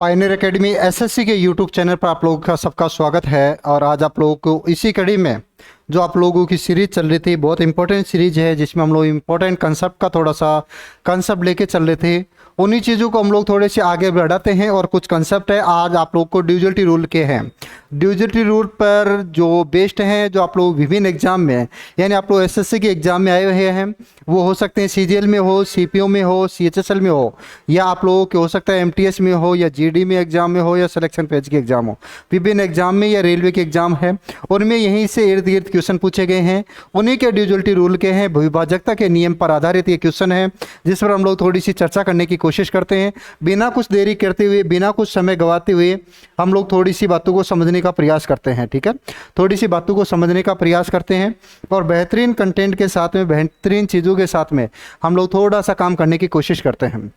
Pioneer academy SSC के YouTube channel पर आप लोगों का सबका स्वागत है। और आज आप लोगों को इसी कड़ी में जो आप लोगों की सीरीज चल रही थी, बहुत इंपॉर्टेंट सीरीज है जिसमें हम लोग इंपॉर्टेंट कंसेप्ट का थोड़ा सा कंसेप्ट लेके चल रहे थे, उन्हीं चीज़ों को हम लोग थोड़े से आगे बढ़ाते हैं। और कुछ कंसेप्ट है आज आप लोग को ड्यूअलिटी रूल के हैं। ड्यूअलिटी रूल पर जो बेस्ड हैं, जो आप लोग विभिन्न एग्जाम में यानी आप लोग एसएससी के एग्जाम में आए हुए हैं, वो हो सकते हैं सीजीएल में हो, सीपीओ में हो, सीएचएसएल में हो, या आप लोगों के हो सकता है एमटीएस में हो, या जीडी में एग्जाम में हो, या सिलेक्शन पेज के एग्जाम हो, विभिन्न एग्जाम में या रेलवे के एग्जाम है, उनमें यहीं से इर्द गिर्द क्वेश्चन पूछे गए हैं। उन्हीं के ड्यूअलिटी रूल के हैं, विभाजकता के नियम पर आधारित ये क्वेश्चन है जिस पर हम लोग थोड़ी सी चर्चा करने की कोशिश करते हैं। बिना कुछ देरी करते हुए, बिना कुछ समय गवाते हुए हम लोग थोड़ी सी बातों को समझने का प्रयास करते हैं। ठीक है, थोड़ी सी बातों को समझने का प्रयास करते हैं और बेहतरीन कंटेंट के साथ में, बेहतरीन चीज़ों के साथ में हम लोग थोड़ा सा काम करने की कोशिश करते हैं।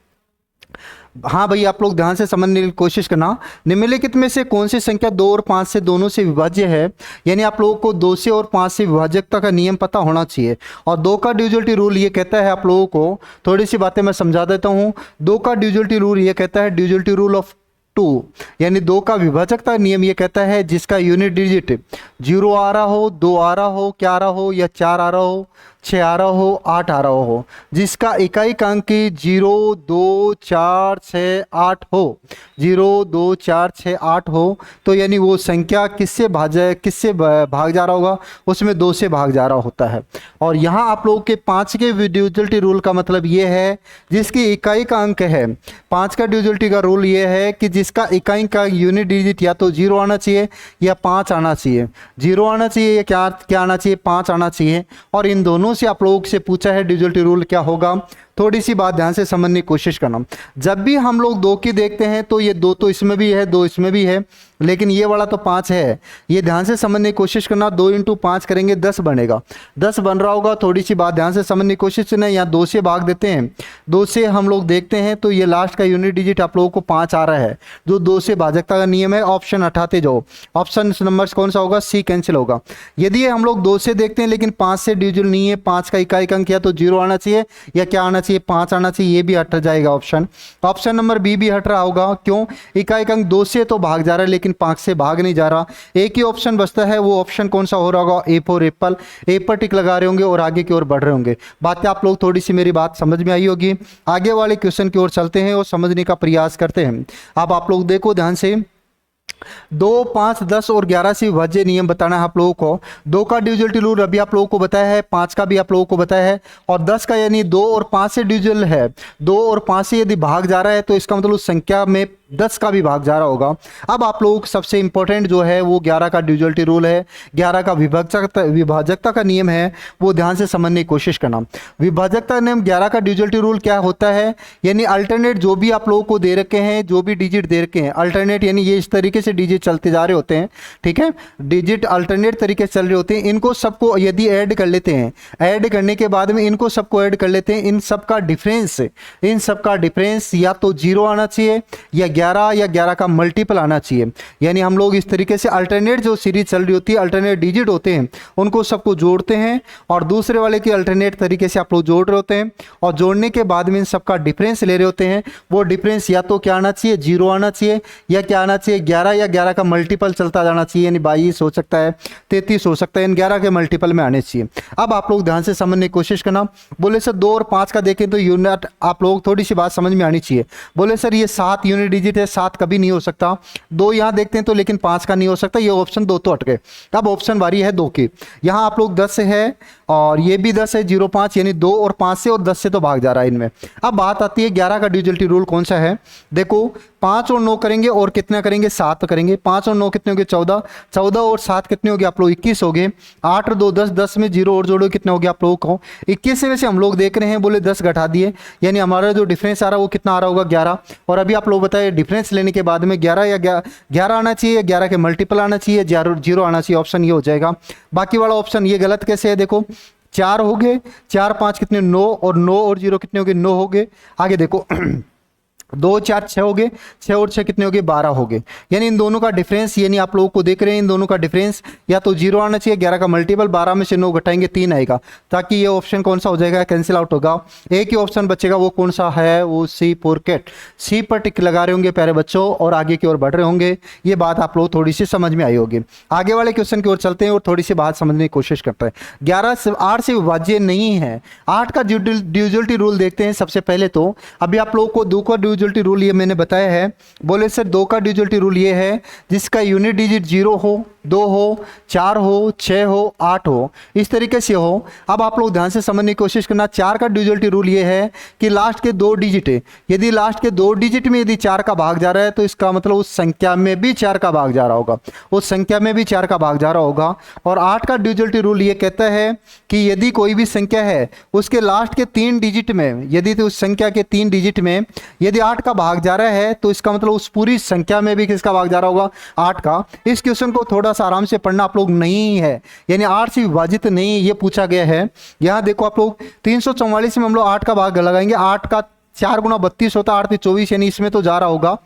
हाँ भाई, आप लोग ध्यान से समझने की कोशिश करना। निम्नलिखित में से कौन सी संख्या 2 और 5 से दोनों से विभाज्य है? यानी आप लोगों को 2 से और 5 से विभाजकता का नियम पता होना चाहिए। और 2 का ड्यूअलिटी रूल ये कहता है, आप लोगों को थोड़ी सी बातें मैं समझा देता हूँ। 2 का ड्यूअलिटी रूल ये कहता है, ड्यूअलिटी रूल ऑफ 2, यानी 2 का विभाजकता नियम ये कहता है जिसका यूनिट डिजिट 0 आ रहा हो, 2 आ रहा हो, क्या आ रहा हो, या 4 आ रहा हो, 6 आ रहा हो, 8 आ रहा हो, जिसका इकाई अंक की 0 2 4 6 8 हो, 0 2 4 6 8 हो, तो यानी वो संख्या किससे भाग जा रहा होगा? उसमें 2 से भाग जा रहा होता है। और यहाँ आप लोगों के 5 के ड्यूअलिटी रूल का मतलब ये है जिसकी इकाई का अंक है। 5 का ड्यूअलिटी का रूल ये है कि जिसका इकाई का यूनिट डिजिट या तो 0 आना चाहिए या 5 आना चाहिए। 0 आना चाहिए या क्या आना चाहिए? 5 आना चाहिए। और इन दोनों से आप लोगों से पूछा है ड्यूअलिटी रूल क्या होगा। थोड़ी सी बात ध्यान से समझने की कोशिश करना। जब भी हम लोग 2 की देखते हैं तो ये 2 तो इसमें भी है, 2 इसमें भी है, लेकिन ये वाला तो 5 है। ये ध्यान से समझने की कोशिश करना। 2 × 5 करेंगे 10 बनेगा, 10 बन रहा होगा। थोड़ी सी बात ध्यान से समझने की कोशिश करना। यहाँ 2 से भाग देते हैं, 2 से हम लोग देखते हैं तो ये लास्ट का यूनिट डिजिट आप लोगों को 5 आ रहा है, जो 2 से भाजकता का नियम है। ऑप्शन हटाते जाओ, ऑप्शन नंबर कौन सा होगा? सी कैंसिल होगा। यदि हम लोग 2 से देखते हैं लेकिन 5 से डिविजल नहीं है, 5 का इकाई अंक या तो 0 आना चाहिए या क्या आना चाहिए? 5 आना चाहिए। ये भी हट जाएगा ऑप्शन। ऑप्शन नंबर बी भी हट रहा होगा। क्यों? इकाई अंक 2 से तो भाग जा रहा है लेकिन 5 से भाग नहीं जा रहा। एक ही ऑप्शन बचता है, वो ऑप्शन कौन सा हो रहा होगा? A for Apple. ए पर टिक लगा रहे होंगे और आगे की ओर बढ़ रहे होंगे। बातें आप लोग थोड़ी सी मेरी बात समझ में आई होगी। आगे वाले क्वेश्चन की ओर चलते हैं और समझने का प्रयास करते हैं। अब आप लोग देखो ध्यान से, 2 5 10 और 11 से विभाज्य नियम बताना है आप लोगों को। 2 का ड्यूअलिटी रूल अभी आप लोगों को बताया है, 5 का भी आप लोगों को बताया है, और 10 का यानी 2 और 5 से ड्यूअल है। 2 और 5 से यदि भाग जा रहा है तो इसका मतलब उस संख्या में 10 का भी भाग जा रहा होगा। अब आप लोग सबसे इंपॉर्टेंट जो है वो 11 का ड्यूअलिटी रूल है, 11 का विभाजकता का नियम है, वो ध्यान से समझने की कोशिश करना। विभाजकता नियम 11 का ड्यूअलिटी रूल क्या होता है? यानी अल्टरनेट जो भी आप लोगों को दे रखे हैं, जो भी डिजिट दे रखे हैं अल्टरनेट, यानी ये इस तरीके से डिजिट चलते जा रहे होते हैं। ठीक है, डिजिट अल्टरनेट तरीके से चल रहे होते हैं। इनको सबको यदि ऐड कर लेते हैं, ऐड करने के बाद में इनको सबको ऐड कर लेते हैं, इन सबका डिफरेंस या तो 0 आना चाहिए या 11 का मल्टीपल आना चाहिए। यानी हम लोग इस तरीके से अल्टरनेट जो सीरीज चल रही होती है, अल्टरनेट डिजिट होते हैं, उनको सबको जोड़ते हैं और दूसरे वाले की अल्टरनेट तरीके से आप लोग जोड़ रहे होते हैं, और जोड़ने के बाद में इन सबका डिफरेंस ले रहे होते हैं। वो डिफरेंस या तो क्या आना चाहिए? 0 आना चाहिए, या क्या आना चाहिए? 11 या 11 का मल्टीपल चलता जाना चाहिए। यानी 22 हो सकता है, 33 हो सकता है, इन 11 के मल्टीपल में आने चाहिए। अब आप लोग ध्यान से समझने की कोशिश करना। बोले सर 2 और 5 का देखें तो यूनिट, आप लोग थोड़ी सी बात समझ में आनी चाहिए। बोले सर ये 7 यूनिट डिजिट है, 7 कभी नहीं हो सकता। 2 यहाँ देखते हैं तो, लेकिन 5 का नहीं हो सकता। ये ऑप्शन 2 तो हट गए। अब ऑप्शन बारी है 2 की। यहाँ आप लोग 10 से है और ये भी 10 है, 0 5, यानी 2 और 5 से और 10 से तो भाग जा रहा है इनमें। अब बात आती है 11 का ड्यूअलिटी रूल कौन सा है। देखो 5 और 9 करेंगे और कितना करेंगे? 7 करेंगे। 5 और 9 कितने हो गए? 14। 14 और 7 कितने हो गए आप लोग? 21 हो गए। 8 और 2 10, 10 में 0 और जोड़ो कितना हो गया आप लोगों को? 21 से वैसे हम लोग देख रहे हैं, बोले 10 घटा दिए, यानी हमारा जो डिफरेंस आ रहा है वो कितना आ रहा होगा? 11। और अभी आप लोग बताए डिफरेंस लेने के बाद में 11 या 11 आना चाहिए या 11 के मल्टीपल आना चाहिए, 0 आना चाहिए। ऑप्शन ये हो जाएगा। बाकी वाला ऑप्शन ये गलत कैसे है? देखो 4 हो गए, 4 5 कितने? 9, और 9 और 0 कितने हो गए? 9 हो गए। आगे देखो दो चार छः हो गए, छः और छः कितने हो गए 12 हो गए। यानी इन दोनों का डिफरेंस, यानी आप लोगों को देख रहे हैं इन दोनों का डिफरेंस या तो 0 आना चाहिए, 11 का मल्टीपल 12 में से 9 घटाएंगे 3 आएगा, ताकि ये ऑप्शन कौन सा हो जाएगा, कैंसिल आउट होगा। एक ही ऑप्शन बचेगा, वो कौन सा है, वो सी पोरकेट। सी पर टिक लगा रहे होंगे प्यारे बच्चों और आगे की ओर बढ़ रहे होंगे। ये बात आप लोग थोड़ी सी समझ में आई होगी। आगे वाले क्वेश्चन की ओर चलते हैं और थोड़ी सी बात समझने की कोशिश करते हैं। 11 से 8 से विभाज्य नहीं है। 8 का डिविजिबिलिटी रूल देखते हैं सबसे पहले। तो अभी आप लोगों को 2 का डिविजिबिलिटी रूल ये मैंने बताया है। बोले सर 2 का डिविजिबिलिटी रूल ये है जिसका यूनिट डिजिट 0 हो, 2 हो, 4 हो, 6 हो, 8 हो, इस तरीके से हो। अब आप लोग ध्यान से समझने की कोशिश करना। 4 का डिविजिबिलिटी रूल ये है कि लास्ट के 2 डिजिट है, यदि लास्ट के 2 डिजिट में यदि 4 का भाग जा रहा है तो इसका मतलब उस संख्या में भी 4 का भाग जा रहा होगा, उस संख्या में भी 4 का भाग जा रहा होगा। और 8 का डिविजिबिलिटी रूल ये कहता है कि यदि कोई भी संख्या है उसके लास्ट के 3 डिजिट में, यदि तो उस संख्या के 3 डिजिट में यदि 8 का भाग जा रहा है तो इसका मतलब उस पूरी संख्या में भी किसका भाग जा रहा होगा, 8 का। इस क्वेश्चन को थोड़ा सा आराम से पढ़ना आप लोग, नहीं है यानी 8 से विभाजित नहीं, ये पूछा गया है। यहाँ देखो आप लोग 344 में हम लोग 8 का भाग लगाएंगे, 8 का 4 गुना 32 होता है, 8 24, यानी इसमें तो जा रहा होगा।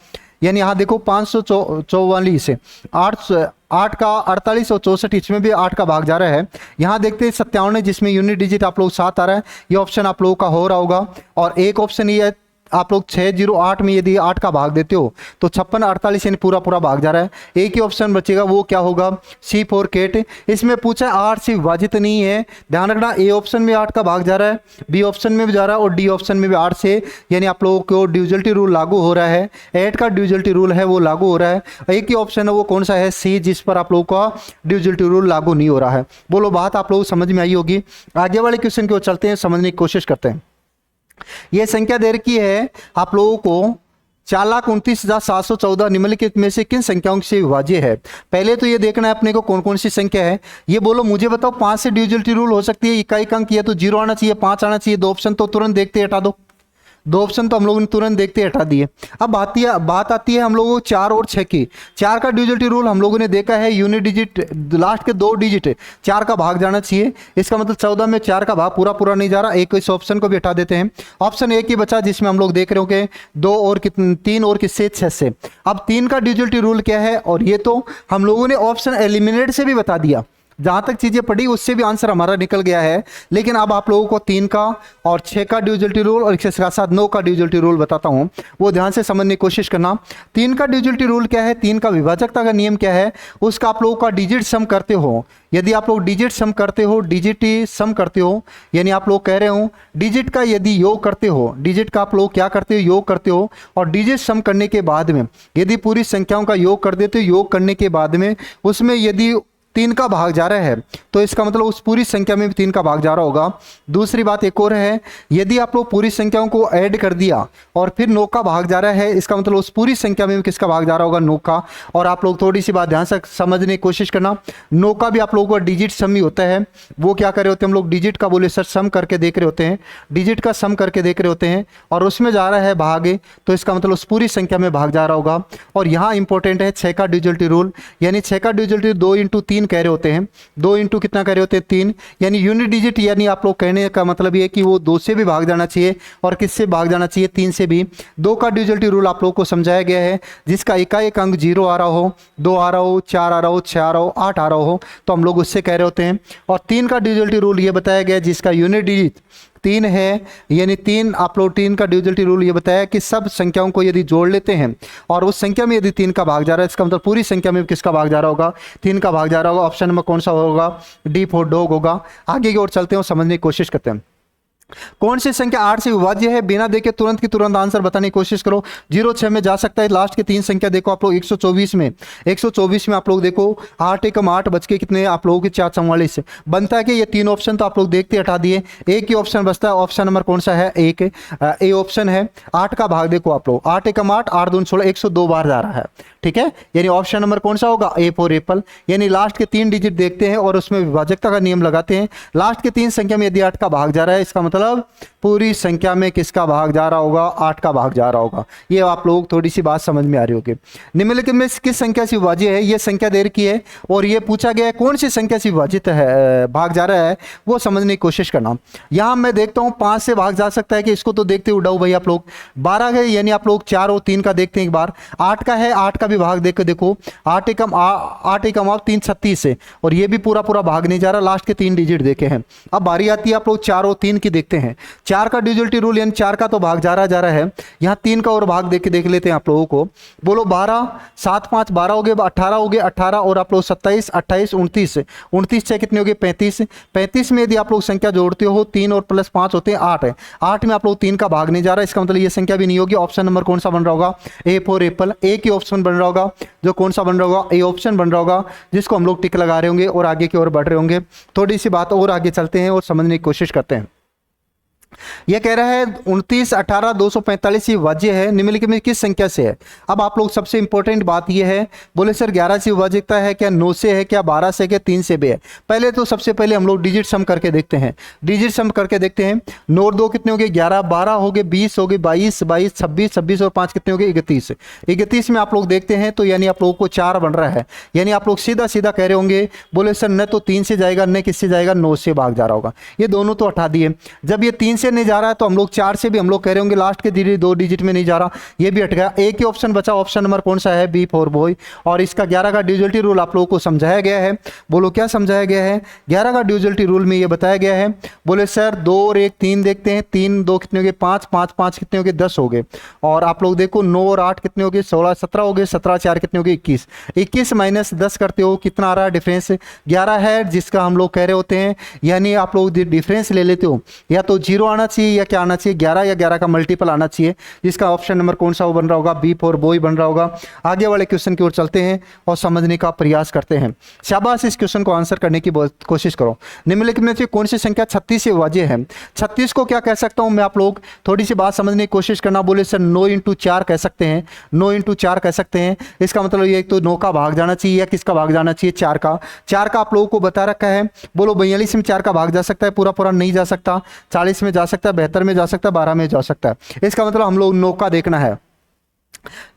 यानी यहाँ देखो 544 है, 8 का 48 और 64, इसमें भी 8 का भाग जा रहा है। यहाँ देखते हैं 57 जिसमें यूनिट डिजिट आप लोग 7 आ रहा है, ये ऑप्शन आप लोगों का हो रहा होगा। और एक ऑप्शन ये है आप लोग 608 में यदि 8 का भाग देते हो तो 56 48 यानी पूरा पूरा भाग जा रहा है। एक ही ऑप्शन बचेगा, वो क्या होगा, सी पोरकेट। इसमें पूछा 8 से विभाजित नहीं है, ध्यान रखना। ए ऑप्शन में 8 का भाग जा रहा है, बी ऑप्शन में भी जा रहा है और डी ऑप्शन में भी 8 से, यानी आप लोगों को डिविजिबिलिटी रूल लागू हो रहा है। 8 का डिविजिबिलिटी रूल है वो लागू हो रहा है। एक ही ऑप्शन है वो कौन सा है, सी, जिस पर आप लोगों का डिविजिबिलिटी रूल लागू नहीं हो रहा है। बोलो बात आप लोग समझ में आई होगी। आगे वाले क्वेश्चन की ओर चलते हैं, समझने की कोशिश करते हैं। यह संख्या दे रखी है आप लोगों को 4,29,714 निम्नलिखित में से किन संख्याओं से विभाज्य है। पहले तो ये देखना है अपने को कौन कौन सी संख्या है। ये बोलो मुझे बताओ 5 से डिविजिबिलिटी रूल हो सकती है, इकाई अंक या तो 0 आना चाहिए, 5 आना चाहिए। 2 ऑप्शन तो तुरंत देखते हटा दो, 2 ऑप्शन तो हम लोगों ने तुरंत देखते हटा दिए। अब बात आती है हम लोगों को 4 और 6 की। 4 का डिविजिबिलिटी रूल हम लोगों ने देखा है, यूनिट डिजिट लास्ट के 2 डिजिट 4 का भाग जाना चाहिए। इसका मतलब 14 में 4 का भाग पूरा पूरा नहीं जा रहा। एक इस ऑप्शन को भी हटा देते हैं। ऑप्शन एक ही बचा जिसमें हम लोग देख रहे हो कि 2 और 3 और किससे, 6 से। अब 3 का डिविजिबिलिटी रूल क्या है, और ये तो हम लोगों ने ऑप्शन एलिमिनेट से भी बता दिया। जहां तक चीजें पढ़ी उससे भी आंसर हमारा निकल गया है। लेकिन अब आप लोगों को 3 का और 6 का डिविजिबिलिटी रूल और इसके साथ साथ 9 का डिविजिबिलिटी रूल बताता हूं, वो ध्यान से समझने की कोशिश करना। 3 का डिविजिबिलिटी रूल क्या है, 3 का विभाजकता का नियम क्या है, उसका आप लोगों का डिजिट सम करते हो। यदि आप लोग डिजिट सम करते हो, डिजिट सम करते हो, यानी आप लोग कह रहे हो डिजिट का यदि योग करते हो, डिजिट का आप लोग क्या करते हो, योग करते हो, और डिजिट सम करने के बाद में यदि पूरी संख्याओं का योग कर देते हो, योग करने के बाद में उसमें यदि 3 का भाग जा रहा है तो इसका मतलब उस पूरी संख्या में भी 3 का भाग जा रहा होगा। दूसरी बात एक और है, यदि आप लोग पूरी संख्याओं को ऐड कर दिया और फिर 9 का भाग जा रहा है, इसका मतलब उस पूरी संख्या में भी किसका भाग जा रहा होगा, 9 का। और आप लोग थोड़ी सी बात ध्यान से समझने की कोशिश करना, 9 का भी आप लोगों का डिजिट सम ही होता है। वो क्या कर रहे होते हैं हम लोग, डिजिट का बोले सर सम करके देख रहे होते हैं, डिजिट का सम करके देख रहे होते हैं और उसमें जा रहा है भाग, तो इसका मतलब उस पूरी संख्या में भाग जा रहा होगा। और यहाँ इंपॉर्टेंट है 6 का डिविजिबिलिटी रूल, यानी 6 का डिविजिबिलिटी 2 × 3 कह रहे होते हैं। 2 × कितना कह रहे होते हैं, 3, यानी यूनिट डिजिट, यानी आप लोग कहने का मतलब ये है कि वो 2 से भी भाग जाना चाहिए और किससे भाग जाना चाहिए, 3 से भी। 2 का डिविजिबिलिटी रूल आप लोगों को समझाया गया है, जिसका एकाएक अंक 0 आ रहा हो, 2 आ रहा हो, 4 आ रहा हो, 6 आ रहा हो, 8 आ रहा हो, तो हम लोग उससे कह रहे होते हैं। और 3 का डिविजिबिलिटी रूल ये बताया गया जिसका यूनिट डिजिट 3 है, यानी 3 आप लोग 3 का डिविजिबिलिटी रूल ये बताया कि सब संख्याओं को यदि जोड़ लेते हैं और उस संख्या में यदि 3 का भाग जा रहा है, इसका मतलब पूरी संख्या में किसका भाग जा रहा होगा, 3 का भाग जा रहा होगा। ऑप्शन नंबर कौन सा होगा, डी फॉर डॉग होगा। आगे की ओर चलते हैं और समझने की कोशिश करते हैं। कौन सी संख्या 8 से विभाज्य है, बिना देखे तुरंत की तुरंत आंसर बताने की कोशिश करो। 0 6 में जा सकता है। लास्ट के 3 संख्या देखो आप लोग 124 में, 124 में आप लोग देखो 8 एकम 8 बच के कितने आप लोगों के 444 बनता है कि ये 3 ऑप्शन तो आप लोग देखते हटा दिए, एक ही ऑप्शन बचता है। ऑप्शन नंबर कौन सा है, एक ए ऑप्शन है। 8 का भाग देखो आप लोग 8 एकम 8, 8 दूनी 16, 102 बार जा रहा है, ठीक है। यानी ऑप्शन नंबर कौन सा होगा, ए फॉर एप्पल। यानी लास्ट के 3 डिजिट देखते हैं और उसमें विभाजकता का नियम लगाते हैं। लास्ट के 3 संख्या में यदि 8 का भाग जा रहा है, इसका मतलब मतलब पूरी संख्या में किसका भाग जा रहा होगा, 8 का भाग जा रहा होगा। ये आप लोग थोड़ी सी बात समझ में आ रही होगी। निम्नलिखित में किस संख्या से विभाज्य है, ये संख्या दे रखी है और ये पूछा गया है कौन सी संख्या से विभाजित है, भाग जा रहा है, वो समझने की कोशिश करना। यहाँ मैं देखता हूँ 5 से भाग जा सकता है कि इसको तो देखते उड़ाओ भाई आप लोग। 12 है यानी आप लोग 4 और 3 का देखते हैं एक बार। 8 का है, 8 का भी भाग देख के देखो, 8 एकम 3 36 है और ये भी पूरा पूरा भाग नहीं जा रहा, लास्ट के 3 डिजिट देखे हैं। अब बारी आती है आप लोग 4 और 3 की देखते हैं। 4 का ड्यूअलिटी रूल यानी 4 का तो भाग जा रहा है, यहाँ 3 का और भाग देख लेते हैं आप लोगों को। बोलो 12 7 5 12 हो गए, 18 हो गए, 18 और आप लोग 27 28 29 29 6 कितने हो गए 35 35 में यदि आप लोग संख्या जोड़ते हो 3 और प्लस 5 होते हैं 8 है। 8 में आप लोग 3 का भाग नहीं जा रहा, इसका मतलब ये संख्या भी नहीं होगी। ऑप्शन नंबर कौन सा बन रहा होगा, ए फॉर एप्पल, ए की ऑप्शन बन रहा होगा, जो कौन सा बन रहा होगा, ए ऑप्शन बन रहा होगा, जिसको हम लोग टिक लगा रहे होंगे और आगे की ओर बढ़ रहे होंगे। थोड़ी सी बात और आगे चलते हैं और समझने की कोशिश करते हैं। यह कह रहा है 29 18 245 ये विभाज्य है, निम्नलिखित में किस संख्या से है। अब आप लोग सबसे इंपॉर्टेंट बात यह है, बोले सर 11 से विभाज्यता है क्या, 9 से है क्या, 12 से क्या, 3 से भी है। पहले तो सबसे पहले हम लोग डिजिट सम करके देखते हैं, डिजिट सम करके देखते हैं। 9 और 2 कितने हो गए 11, 12 हो गए 20 हो गए 22 22 26 26 और 5 कितने हो गए 31 31 में आप लोग देखते हैं तो यानी आप लोगों को 4 बन रहा है। यानी आप लोग सीधा सीधा कह रहे होंगे, बोले सर न तो 3 से जाएगा न किससे जाएगा, 9 से भाग जा रहा होगा। ये दोनों तो हटा दिए। जब ये 3 से नहीं जा रहा है तो हम लोग 4 से भी हम लोग कह रहे होंगे लास्ट के 2 डिजिट में नहीं जा रहा, ये भी हट गया। एक ही ऑप्शन बचा, ऑप्शन नंबर कौन सा है, बी फॉर बॉय। और इसका 11 का ड्यूअलिटी रूल आप लोगों को समझाया गया है। बोलो क्या समझाया गया है, 11 का ड्यूअलिटी रूल में ये बताया गया है। बोले सर 2 और 1 3 देखते हैं, 3 2 कितने हो गए 5 5 5 कितने हो गए 10 हो गए। और आप लोग देखो 9 और 8 कितने हो गए 16 17 हो गए, 17 4 कितने हो गए 21 21 माइनस 10 करते हो कितना आ रहा है डिफरेंस 11 है, जिसका हम लोग कह रहे होते हैं। यानी आप लोग डिफरेंस ले लेते हो, या तो 0 आना चाहिए या क्या आना चाहिए 11 या 11 का मल्टीपल आना चाहिए, जिसका ऑप्शन नंबर कौन सा वो बन रहा होगा, बी फॉर बॉय बन रहा होगा। आगे वाले क्वेश्चन की ओर चलते हैं और समझने का प्रयास करते हैं। शाबाश, इस क्वेश्चन को आंसर करने की कोशिश करो। निम्नलिखित में से कौन सी संख्या 36 से विभाज्य है। 36 को क्या कह सकता हूं मैं, आप लोग थोड़ी सी बात समझने की कोशिश करना। बोले सर 9 इंटू 4 कह सकते हैं, 9 इंटू 4 कह सकते हैं। इसका मतलब ये तो 9 का भाग जाना चाहिए या किसका भाग जाना चाहिए 4 का। 4 का आप लोगों को बता रखा है। बोलो 42 में 4 का भाग जा सकता है, पूरा पूरा नहीं जा सकता, 40 में जा सकता है, 72 में जा सकता है, 12 में जा सकता है। इसका मतलब हम लोग 9 का देखना है।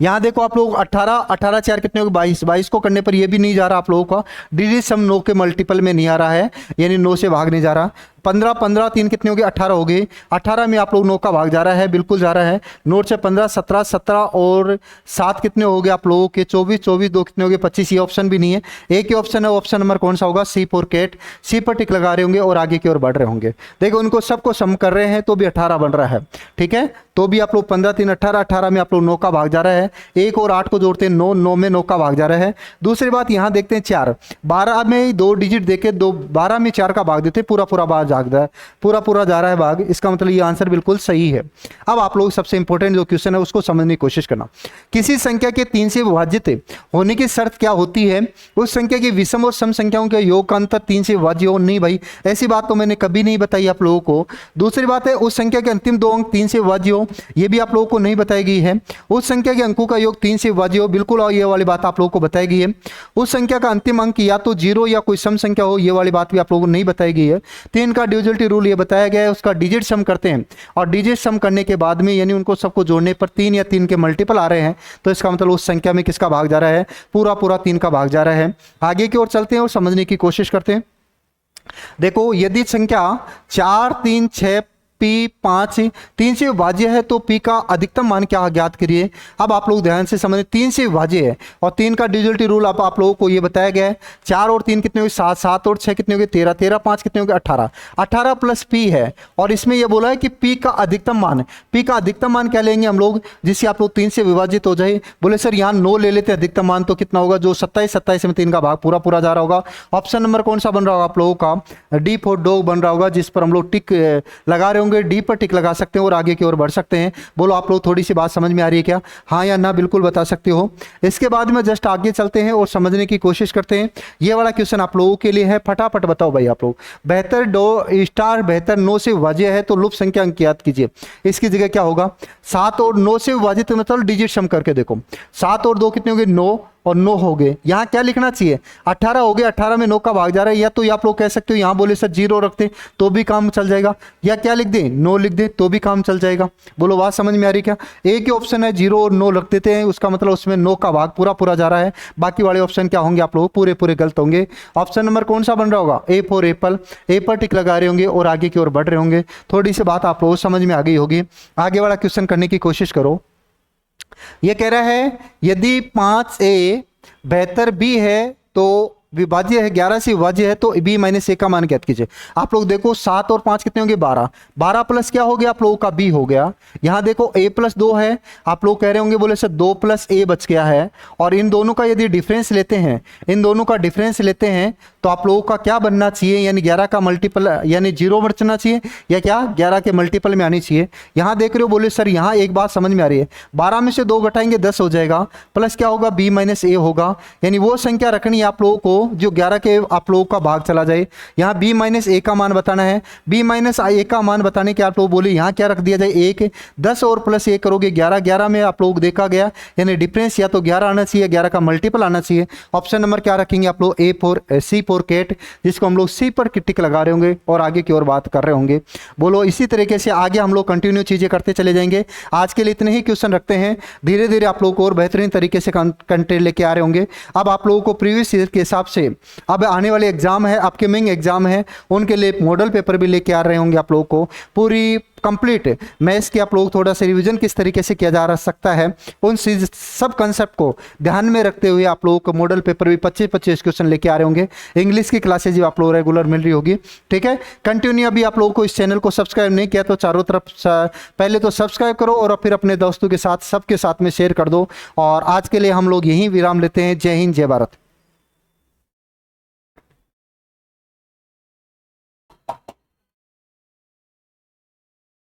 यहां देखो आप लोग 18 18 4 कितने हो गए 22 22 को करने पर ये भी नहीं जा रहा आप लोगों का, डिजिट सम 9 के मल्टीपल में नहीं आ रहा है, यानी 9 से भाग नहीं जा रहा। 15 15 3 कितने हो गए 18 हो गए, 18 में आप लोग 9 का भाग जा रहा है, बिल्कुल जा रहा है। 9 से 15 17 17 और 7 कितने हो गए आप लोगों के 24 24 2 कितने हो गए 25। ये ऑप्शन भी नहीं है, एक ही ऑप्शन है, ऑप्शन नंबर कौन सा होगा, सी फॉर कैट। सी पर टिक लगा रहे होंगे और आगे की ओर बढ़ रहे होंगे। देखो उनको सबको सम कर रहे हैं तो भी 18 बन रहा है, ठीक है। तो भी आप लोग 15 3 18 18 में आप लोग 9 का भाग जा रहा है। 1 और 8 को जोड़ते हैं 9 9 में 9 का भाग जा रहा है। दूसरी बात यहां देखते हैं 4 12 में 2 डिजिट देके 2 12 में 4 का भाग देते, पूरा पूरा भाग जागदा है, पूरा पूरा जा रहा है भाग। इसका मतलब ये आंसर बिल्कुल सही है। अब आप लोग सबसे इंपॉर्टेंट जो क्वेश्चन है उसको समझने की कोशिश करना। किसी संख्या के 3 से विभाजित होने की शर्त क्या होती है, उस संख्या की विषम और सम संख्याओं के योग का अंतर 3 से विभाज्य हो। नहीं भाई, ऐसी बात तो मैंने कभी नहीं बताई आप लोगों को। दूसरी बात है उस संख्या के अंतिम 2 अंक 3 से विभाज्य हो, ये भी आप लोगों को नहीं बताई गई है। उस संख्या के अंकों का योग 3 से विभाज्य हो, बिल्कुल, और ये वाली बात आप लोगों को बताई गई है। उस संख्या का अंतिम अंक या तो 0 या कोई सम संख्या हो, ये वाली बात भी आप लोगों को नहीं बताई गई है। 3 का ड्यूअलिटी रूल ये बताया गया है, उसका डिजिट सम करते हैं और डिजिट सम करने के बाद में यानी उनको सबको जोड़ने पर 3 या 3 के मल्टीपल आ रहे हैं, तो इसका मतलब उस संख्या में किसका भाग जा रहा है, पूरा पूरा 3 का भाग जा रहा है। आगे की ओर चलते हैं और समझने की कोशिश करते हैं। देखो यदि संख्या 4 3 6 P 5 3 से विभाज्य है तो P का अधिकतम मान क्या ज्ञात करिए। अब आप लोग ध्यान से समझें, 3 से विभाज्य है और 3 का ड्यूअलिटी रूल आप लोगों को ये बताया गया है। 4 और 3 कितने हो गए 7 7 और 6 कितने हो गए 13 13 5 कितने हो गए 18 18 प्लस P है और इसमें यह बोला है कि P का अधिकतम मान, P का अधिकतम मान क्या लेंगे हम लोग, जिससे आप लोग 3 से विभाजित हो जाए। बोले सर यहाँ 9 ले लेते हैं अधिकतम मान, तो कितना होगा, जो 27 27 में 3 का भाग पूरा पूरा जा रहा होगा। ऑप्शन नंबर कौन सा बन रहा होगा आप लोगों का, डी फॉर डॉग बन रहा होगा, जिस पर हम लोग टिक लगा रहे होंगे। डी पर टिक लगा सकते हैं और आगे की ओर बढ़ सकते हैं। बोलो आप लोग थोड़ी सी बात समझ में आ रही है क्या, हाँ या ना, बिल्कुल बता सकते हो। इसके बाद में जस्ट आगे चलते हैं और समझने की कोशिश करते हैं। ये वाला क्वेश्चन आप लोगों के लिए है, फटाफट बताओ भाई आप लोग। बेहतर बेहतर 9 से विभाज्य है तो लुप्त संख्या अंक याद कीजिए। इसकी जगह क्या होगा, 7 और 9 से विभाजित, मतलब डिजिट सम करके देखो। 7 और 2 कितने हो गए 9 और 9 हो गए। यहाँ क्या लिखना चाहिए, 18 हो गए, 18 में 9 का भाग जा रहा है। या तो आप लोग कह सकते हो यहाँ बोले सर 0 रखते तो भी काम चल जाएगा, या क्या लिख दें 9 लिख दें तो भी काम चल जाएगा। बोलो बात समझ में आ रही क्या। एक ही ऑप्शन है 0 और 9 रख देते हैं, उसका मतलब उसमें 9 का भाग पूरा पूरा जा रहा है। बाकी वाले ऑप्शन क्या होंगे आप लोग पूरे पूरे गलत होंगे। ऑप्शन नंबर कौन सा बन रहा होगा, ए फॉर एप्पल, ए पर टिक लगा रहे होंगे और आगे की ओर बढ़ रहे होंगे। थोड़ी सी बात आप लोग समझ में आ गई होगी। आगे वाला क्वेश्चन करने की कोशिश करो। ये कह रहा है यदि 5a बेहतर b है तो विभाज्य है, 11 से विभाज्य है तो b माइनस ए का मान ज्ञात कीजिए। आप लोग देखो 7 और 5 कितने होंगे 12, 12 प्लस क्या हो गया आप लोगों का b हो गया। यहाँ देखो a प्लस 2 है, आप लोग कह रहे होंगे बोले सर 2 प्लस a बच गया है। और इन दोनों का यदि डिफरेंस लेते हैं, इन दोनों का डिफरेंस लेते हैं तो आप लोगों का क्या बनना चाहिए, यानी 11 का मल्टीपल यानी 0 बचना चाहिए या क्या 11 के मल्टीपल में आनी चाहिए। यहाँ देख रहे हो बोले सर यहाँ एक बात समझ में आ रही है, 12 में से 2 घटाएंगे 10 हो जाएगा, प्लस क्या होगा b माइनस ए होगा। यानी वो संख्या रखनी है आप लोगों को जो 11 के आप लोगों का भाग चला जाए। यहाँ b माइनस ए का मान बताना है, b माइनस ए का मान बताने के आप लोग बोले यहाँ क्या रख दिया जाए 1, 10 और प्लस 1 करोगे 11, 11 में आप लोग देखा गया यानी डिफरेंस या तो 11 आना चाहिए, 11 का मल्टीपल आना चाहिए। ऑप्शन नंबर क्या रखेंगे आप लोग सी फॉर कैट, जिसको हम लोग सी पर टिक लगा रहे होंगे और आगे की ओर बात कर रहे होंगे। बोलो इसी तरीके से आगे हम लोग कंटिन्यू चीजें करते चले जाएंगे। आज के लिए इतने ही क्वेश्चन रखते हैं, धीरे धीरे आप लोगों को और बेहतरीन तरीके से कंटेंट लेके आ रहे होंगे। अब आप लोगों को प्रीवियस ईयर के हिसाब से अब आने वाले एग्जाम है, अपकमिंग एग्जाम है, उनके लिए मॉडल पेपर भी लेके आ रहे होंगे आप लोगों को। पूरी कंप्लीट मैथ्स के आप लोग थोड़ा सा रिवीजन किस तरीके से किया जा सकता है, उन सब कंसेप्ट को ध्यान में रखते हुए आप लोगों को मॉडल पेपर भी 25-25 क्वेश्चन लेके आ रहे होंगे। इंग्लिश की क्लासेज भी आप लोग रेगुलर मिल रही होगी। ठीक है, कंटिन्यू अभी आप लोगों को इस चैनल को सब्सक्राइब नहीं किया तो चारों तरफ पहले तो सब्सक्राइब करो और फिर अपने दोस्तों के साथ सबके साथ में शेयर कर दो। और आज के लिए हम लोग यहीं विराम लेते हैं। जय हिंद, जय भारत।